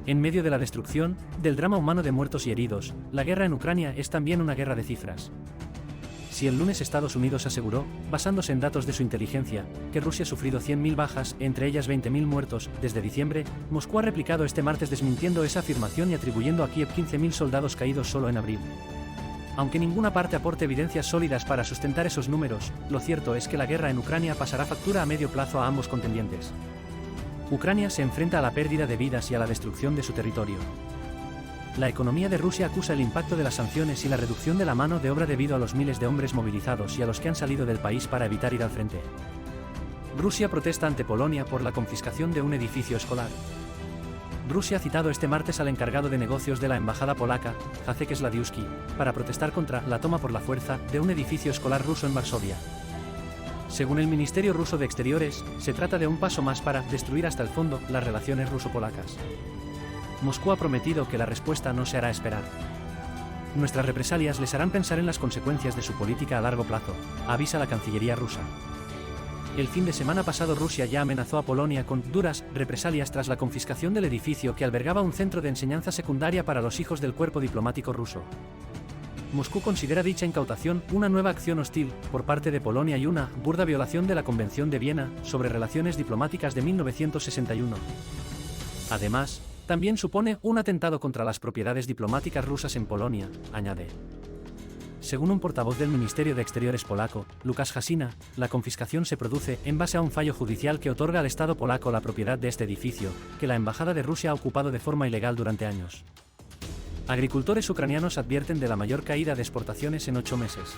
En medio de la destrucción, del drama humano de muertos y heridos, la guerra en Ucrania es también una guerra de cifras. Si el lunes Estados Unidos aseguró, basándose en datos de su inteligencia, que Rusia ha sufrido 100.000 bajas, entre ellas 20.000 muertos, desde diciembre, Moscú ha replicado este martes desmintiendo esa afirmación y atribuyendo a Kiev 15.000 soldados caídos solo en abril. Aunque ninguna parte aporte evidencias sólidas para sustentar esos números, lo cierto es que la guerra en Ucrania pasará factura a medio plazo a ambos contendientes. Ucrania se enfrenta a la pérdida de vidas y a la destrucción de su territorio. La economía de Rusia acusa el impacto de las sanciones y la reducción de la mano de obra debido a los miles de hombres movilizados y a los que han salido del país para evitar ir al frente. Rusia protesta ante Polonia por la confiscación de un edificio escolar. Rusia ha citado este martes al encargado de negocios de la embajada polaca, Jacek Sladiuski, para protestar contra la toma por la fuerza de un edificio escolar ruso en Varsovia. Según el Ministerio ruso de Exteriores, se trata de un paso más para destruir hasta el fondo las relaciones ruso-polacas. Moscú ha prometido que la respuesta no se hará esperar. Nuestras represalias les harán pensar en las consecuencias de su política a largo plazo, avisa la Cancillería rusa. El fin de semana pasado Rusia ya amenazó a Polonia con duras represalias tras la confiscación del edificio que albergaba un centro de enseñanza secundaria para los hijos del cuerpo diplomático ruso. Moscú considera dicha incautación una nueva acción hostil por parte de Polonia y una burda violación de la Convención de Viena sobre Relaciones Diplomáticas de 1961. Además, también supone un atentado contra las propiedades diplomáticas rusas en Polonia, añade. Según un portavoz del Ministerio de Exteriores polaco, Łukasz Hasina, la confiscación se produce en base a un fallo judicial que otorga al Estado polaco la propiedad de este edificio, que la Embajada de Rusia ha ocupado de forma ilegal durante años. Agricultores ucranianos advierten de la mayor caída de exportaciones en 8 meses.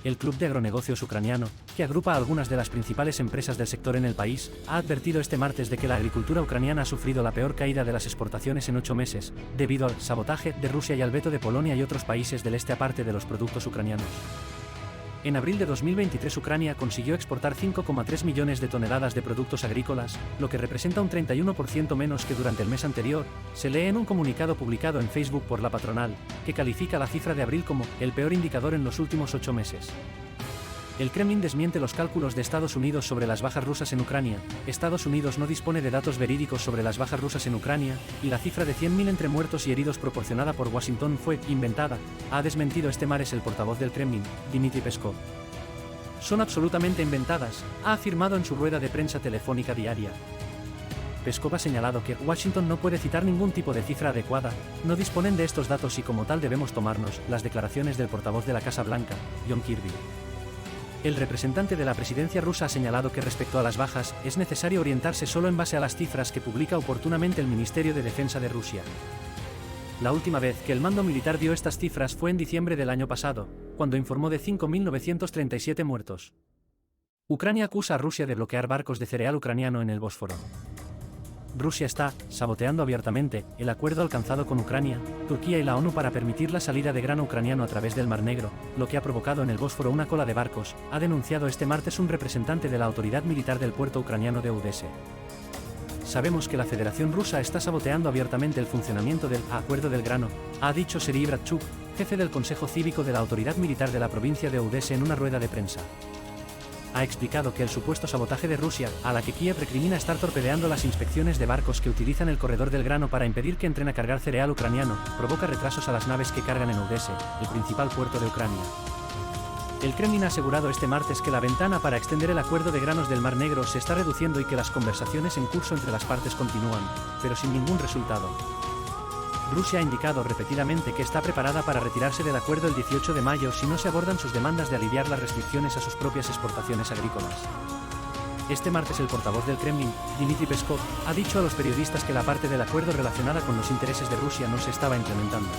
El Club de Agronegocios Ucraniano, que agrupa a algunas de las principales empresas del sector en el país, ha advertido este martes de que la agricultura ucraniana ha sufrido la peor caída de las exportaciones en 8 meses, debido al sabotaje de Rusia y al veto de Polonia y otros países del este aparte de los productos ucranianos. En abril de 2023 Ucrania consiguió exportar 5,3 millones de toneladas de productos agrícolas, lo que representa un 31% menos que durante el mes anterior, se lee en un comunicado publicado en Facebook por la patronal, que califica la cifra de abril como el peor indicador en los últimos 8 meses. El Kremlin desmiente los cálculos de Estados Unidos sobre las bajas rusas en Ucrania. Estados Unidos no dispone de datos verídicos sobre las bajas rusas en Ucrania, y la cifra de 100.000 entre muertos y heridos proporcionada por Washington fue inventada, ha desmentido este martes el portavoz del Kremlin, Dmitry Peskov. Son absolutamente inventadas, ha afirmado en su rueda de prensa telefónica diaria. Peskov ha señalado que Washington no puede citar ningún tipo de cifra adecuada, no disponen de estos datos y como tal debemos tomarnos las declaraciones del portavoz de la Casa Blanca, John Kirby. El representante de la presidencia rusa ha señalado que respecto a las bajas, es necesario orientarse solo en base a las cifras que publica oportunamente el Ministerio de Defensa de Rusia. La última vez que el mando militar dio estas cifras fue en diciembre del año pasado, cuando informó de 5.937 muertos. Ucrania acusa a Rusia de bloquear barcos de cereal ucraniano en el Bósforo. Rusia está saboteando abiertamente el acuerdo alcanzado con Ucrania, Turquía y la ONU para permitir la salida de grano ucraniano a través del Mar Negro, lo que ha provocado en el Bósforo una cola de barcos, ha denunciado este martes un representante de la autoridad militar del puerto ucraniano de Odesa. Sabemos que la Federación Rusa está saboteando abiertamente el funcionamiento del acuerdo del grano, ha dicho Serhiy Bratchuk, jefe del Consejo Cívico de la Autoridad Militar de la provincia de Odesa en una rueda de prensa. Ha explicado que el supuesto sabotaje de Rusia, a la que Kiev recrimina estar torpedeando las inspecciones de barcos que utilizan el corredor del grano para impedir que entren a cargar cereal ucraniano, provoca retrasos a las naves que cargan en Odesa, el principal puerto de Ucrania. El Kremlin ha asegurado este martes que la ventana para extender el acuerdo de granos del Mar Negro se está reduciendo y que las conversaciones en curso entre las partes continúan, pero sin ningún resultado. Rusia ha indicado repetidamente que está preparada para retirarse del acuerdo el 18 de mayo si no se abordan sus demandas de aliviar las restricciones a sus propias exportaciones agrícolas. Este martes el portavoz del Kremlin, Dmitry Peskov, ha dicho a los periodistas que la parte del acuerdo relacionada con los intereses de Rusia no se estaba implementando.